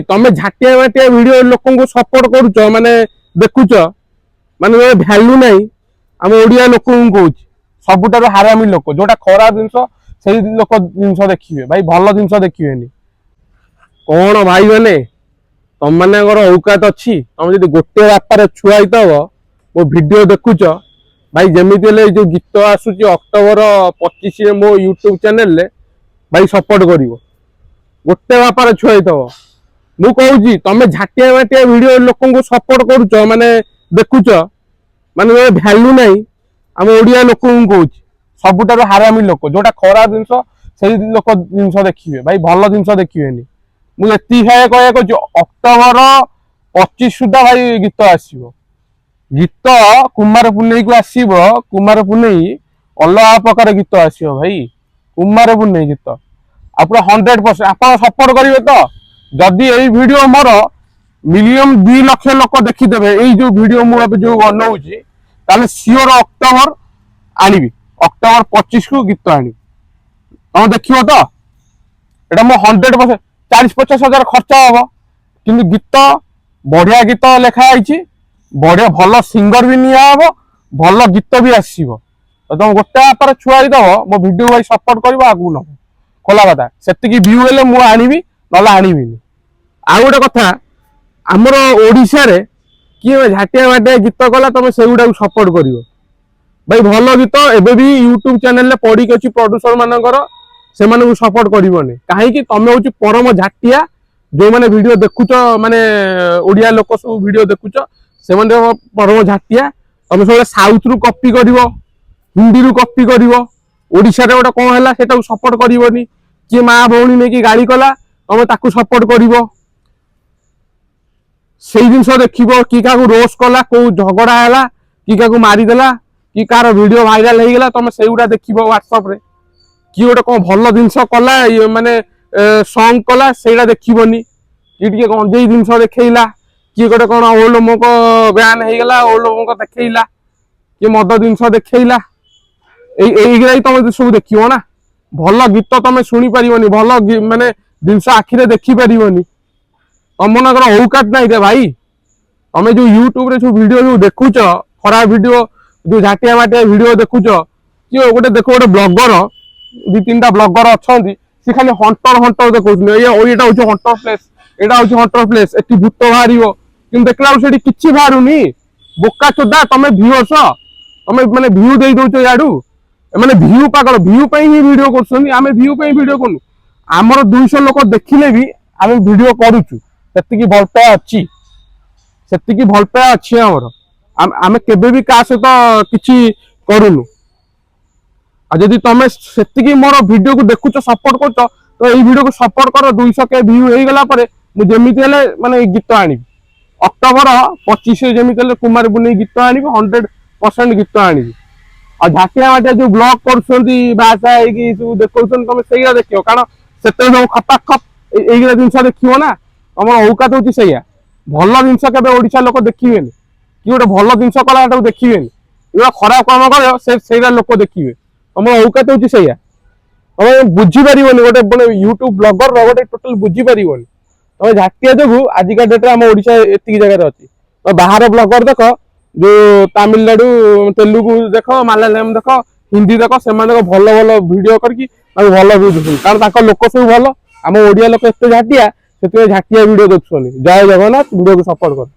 ତମେ ଝାଟିଆ ମାଟିଆ ଭିଡିଓ ଲୋକଙ୍କୁ ସପୋର୍ଟ କରୁଛ ମାନେ ଦେଖୁଛ ମାନେ ଭ୍ୟାଲୁ ନାହିଁ ଆମ ଓଡିଆ ଲୋକଙ୍କୁ କହୁଛି ସବୁଠାରୁ ହାରାମି ଲୋକ ଯୋଉଟା ଖରାପ ଜିନିଷ ସେଇ ଲୋକ ଜିନିଷ ଦେଖିବେ ଭାଇ ଭଲ ଜିନିଷ ଦେଖିବେନି କଣ ଭାଇ ମାନେ ତମମାନଙ୍କର ଔକାତ ଅଛି ତମେ ଯଦି ଗୋଟେ ବାପାରେ ଛୁଆ ହେଇଥିବ ମୋ ଭିଡିଓ ଦେଖୁଛ ଭାଇ ଯେମିତି ହେଲେ ଏଇ ଯୋଉ ଗୀତ ଆସୁଛି ଅକ୍ଟୋବର 25 ମୋ ୟୁଟ୍ୟୁବ ଚ୍ୟାନେଲରେ ଭାଇ ସପୋର୍ଟ କରିବ ଗୋଟେ ବାପାର ଛୁଆ ହେଇଥିବ ମୁଁ କହୁଛି ତମେ ଝାଟିଆ ମାଟିଆ ଭିଡିଓ ଲୋକଙ୍କୁ ସପୋର୍ଟ କରୁଛ ମାନେ ଦେଖୁଛ ମାନେ ଭ୍ୟାଲୁ ନାହିଁ ଆମ ଓଡିଆ ଲୋକଙ୍କୁ କହୁଛି ସବୁଠାରୁ ହାରାମି ଲୋକ ଯୋଉଟା ଖରାପ ଜିନିଷ ସେଇ ଲୋକ ଜିନିଷ ଦେଖିବେ ଭାଇ ଭଲ ଜିନିଷ ଦେଖିବେନି ମୁଁ ଏତିକି କହିବାକୁ କହୁଛି ଅକ୍ଟୋବର 25 ସୁଦ୍ଧା ଭାଇ ଗୀତ ଆସିବ ଗୀତ କୁମାର ପୁନେଇକୁ ଆସିବ କୁମାର ପୁନେଇ ଅଲଗା ପ୍ରକାର ଗୀତ ଆସିବ ଭାଇ କୁମାର ପୁନେଇ ଗୀତ ଆପଣ 100% ଆପଣ ସପୋର୍ଟ କରିବେ ତ ଯଦି ଏଇ ଭିଡିଓ ମୋର ମିନିମମ୍ 2 ଲକ୍ଷ ଲୋକ ଦେଖିଦେବେ ଏଇ ଯୋଉ ଭିଡିଓ ମୁଁ ଏବେ ଯୋଉ ବନଉଛି ତାହେଲେ ସିଓର ଅକ୍ଟୋବର ଆଣିବି ଅକ୍ଟୋବର 25 କୁ ଗୀତ ଆଣିବି ତମେ ଦେଖିବ ତ এটা ମୁଁ 100% 40-50 ହଜାର ଖର୍ଚ୍ଚ ହବ କିନ୍ତୁ ଗୀତ ବଢିଆ ଗୀତ ଲେଖା ହେଇଛି ବଢିଆ ଭଲ ସିଙ୍ଗର ବି ନିଆ ହବ ଭଲ ଗୀତ ବି ଆସିବ ତମ ଗୋଟେ ବାପାର ଛୁଆ ହେଇଦବ ମୋ ଭିଡିଓ ଭାଇ ସପୋର୍ଟ କରିବ ଆଗକୁ ନବ ଖୋଲା କଥା ସେତିକି ଭିଉ ହେଲେ ମୁଁ ଆଣିବି ନହେଲେ ଆଣିବିନି ଆଉ ଗୋଟେ କଥା ଆମର ଓଡିଶାରେ କିଏ ଝାଟିଆ ମାଟିଆ ଗୀତ କଲା ତମେ ସେଇଗୁଡାକୁ ସପୋର୍ଟ କରିବ ଭାଇ ଭଲ ଗୀତ ଏବେ ବି ୟୁଟ୍ୟୁବ ଚ୍ୟାନେଲରେ ପଡିକି ଅଛି ପ୍ରଡ୍ୟୁସର ମାନଙ୍କର ସେମାନଙ୍କୁ ସପୋର୍ଟ କରିବନି କାହିଁକି ତମେ ହଉଛି ପରମ ଝାଟିଆ ଯୋଉମାନେ ଭିଡିଓ ଦେଖୁଛ ମାନେ ଓଡିଆ ଲୋକ ସବୁ ଭିଡିଓ ଦେଖୁଛ ସେମାନେ ପରମ ଝାଟିଆ ତମେ ସବୁବେଳେ ସାଉଥ ରୁ କପି କରିବ ହିନ୍ଦୀରୁ କପି କରିବ ଓଡିଶାରେ ଗୋଟେ କଣ ହେଲା ସେଟାକୁ ସପୋର୍ଟ କରିବନି କିଏ ମା ଭଉଣୀ ନେଇକି ଗାଳି କଲା ତମେ ତାକୁ ସପୋର୍ଟ କରିବ ସେଇ ଜିନିଷ ଦେଖିବ କି କାହାକୁ ରୋଷ୍ଟ କଲା କୋଉ ଝଗଡା ହେଲା କି କାହାକୁ ମାରିଦେଲା କି କାହାର ଭିଡିଓ ଭାଇରାଲ ହେଇଗଲା ତମେ ସେଇଗୁଡା ଦେଖିବ ହ୍ୱାଟ୍ସଆପ ରେ କିଏ ଗୋଟେ କଣ ଭଲ ଜିନିଷ କଲା ମାନେ ସଙ୍ଗ କଲା ସେଇଟା ଦେଖିବନି କିଏ ଟିକେ ଗଞ୍ଜେଇ ଜିନିଷ ଦେଖେଇଲା କିଏ ଗୋଟେ କଣ ଓଲ୍ଡ ମୋକ ବ୍ୟାନ ହେଇଗଲା ଓଲ୍ଡ ମୋକ ଦେଖେଇଲା କିଏ ମଦ ଜିନିଷ ଦେଖେଇଲା এইগুলাই ତମେ ସବୁ ଦେଖିବ ନା ଭଲ ଗୀତ ତମେ ଶୁଣି ପାରିବନି ଭଲ ମାନେ ଜିନିଷ ଆଖିରେ ଦେଖି ପାରିବନି ତମମାନଙ୍କର ଔକାତ ନାହିଁ ରେ ଭାଇ ତମେ ଯୋଉ ୟୁଟ୍ୟୁବ ରେ ସବୁ ଭିଡିଓ ଯୋଉ ଦେଖୁଛ ଖରାପ ଭିଡିଓ ଯୋଉ ଝାଟିଆ ମାଟିଆ ଭିଡିଓ ଦେଖୁଛ କିଏ ଗୋଟେ ଦେଖ ଗୋଟେ ବ୍ଲଗର 2-3ଟା ବ୍ଲଗର ଅଛନ୍ତି ସେ ଖାଲି ହଣ୍ଟର ଦେଖଉଛନ୍ତି ଏଇଟା ହଉଛି ହଣ୍ଟର ପ୍ଲେସ ଏଇଟା ହଉଛି ହଣ୍ଟର ପ୍ଲେସ ଏଠି ଭୂତ ବାହାରିବ କିନ୍ତୁ ଦେଖିଲା ବେଳକୁ ସେଠି କିଛି ବାହାରୁନି ବୋକା ଚୋଦା ତମେ ଭିଉଅର୍ସ ତମେ ମାନେ ଭିଉ ଦେଇ ଦଉଛ ଇଆଡୁ ମାନେ ଭିଉ ପାଗଳ ଭିଉ ପାଇଁ ହିଁ ଭିଡିଓ କରୁଛନ୍ତି ଆମେ ଭିଉ ପାଇଁ ଭିଡିଓ କରୁନୁ ଆମର 200 ଲୋକ ଦେଖିଲେ ବି ଆମେ ଭିଡିଓ କରୁଛୁ ସେତିକି ଭଲ ପାଇବା ଅଛି ଆମର ଆମେ କେବେ ବି କାହା ସହିତ କିଛି କରୁନୁ ଆଉ ଯଦି ତମେ ସେତିକି ମୋର ଭିଡିଓକୁ ଦେଖୁଛ ସପୋର୍ଟ କରୁଛ ତ ଏଇ ଭିଡିଓକୁ ସପୋର୍ଟ କର 200K ଭିଉ ହେଇଗଲା ପରେ ମୁଁ ଯେମିତି ହେଲେ ମାନେ ଗୀତ ଆଣିବି ଅକ୍ଟୋବର 25 ଯେମିତି ହେଲେ କୁମାର ପୁନେଇ ଗୀତ ଆଣିବି 100% ଗୀତ ଆଣିବି ଆଉ ଝାଟିଆ ମାଟିଆ ଯୋଉ ବ୍ଲଗ କରୁଛନ୍ତି ବାହା ହେଇକି ସବୁ ଦେଖଉଛନ୍ତି ତମେ ସେଇଆ ଦେଖିବ କାରଣ ସେତେବେଳେ ସବୁ ଖପାକ ଖପ এইগুলা ଜିନିଷ ଦେଖିବ ନା ତମର ଔକାତ ହଉଛି ସେଇଆ ଭଲ ଜିନିଷ କେବେ ଓଡିଶା ଲୋକ ଦେଖିବେନି କି ଗୋଟେ ଭଲ ଜିନିଷ କଲା ସେଟାକୁ ଦେଖିବେନି ଏଗୁଡ଼ା ଖରାପ କାମ କରିବ ସେଇଟା ଲୋକ ଦେଖିବେ ତମର ଔକାତ ହଉଛି ସେଇଆ ତମେ ବୁଝିପାରିବନି ଗୋଟେ ମାନେ ୟୁଟ୍ୟୁବ ବ୍ଲଗର ଗୋଟେ ଟୋଟାଲ ବୁଝିପାରିବନି ତମେ ଝାଟିଆ ଯୋଗୁ ଆଜିକା ଡେଟରେ ଆମ ଓଡିଶା ଏତିକି ଜାଗାରେ ଅଛି ବାହାର ବ୍ଲଗର ଦେଖ ଯୋଉ ତାମିଲନାଡୁ ତେଲୁଗୁ ଦେଖ ମାଲାୟାଲମ ଦେଖ ହିନ୍ଦୀ ଦେଖ ସେମାନେ ଭଲ ଭଲ ଭିଡିଓ କରିକି ଭଲ ଭିଉ ଦଉଛନ୍ତି କାରଣ ତାଙ୍କ ଲୋକ ସବୁ ଭଲ ଆମ ଓଡିଆ ଲୋକ ଏତେ ଝାଟିଆ ସେଥିପାଇଁ ଝାଟିଆ ଭିଡିଓ ଦେଖୁଛନ୍ତି ଜୟ ଜଗନ୍ନାଥ ଭିଡିଓକୁ ସପୋର୍ଟ କର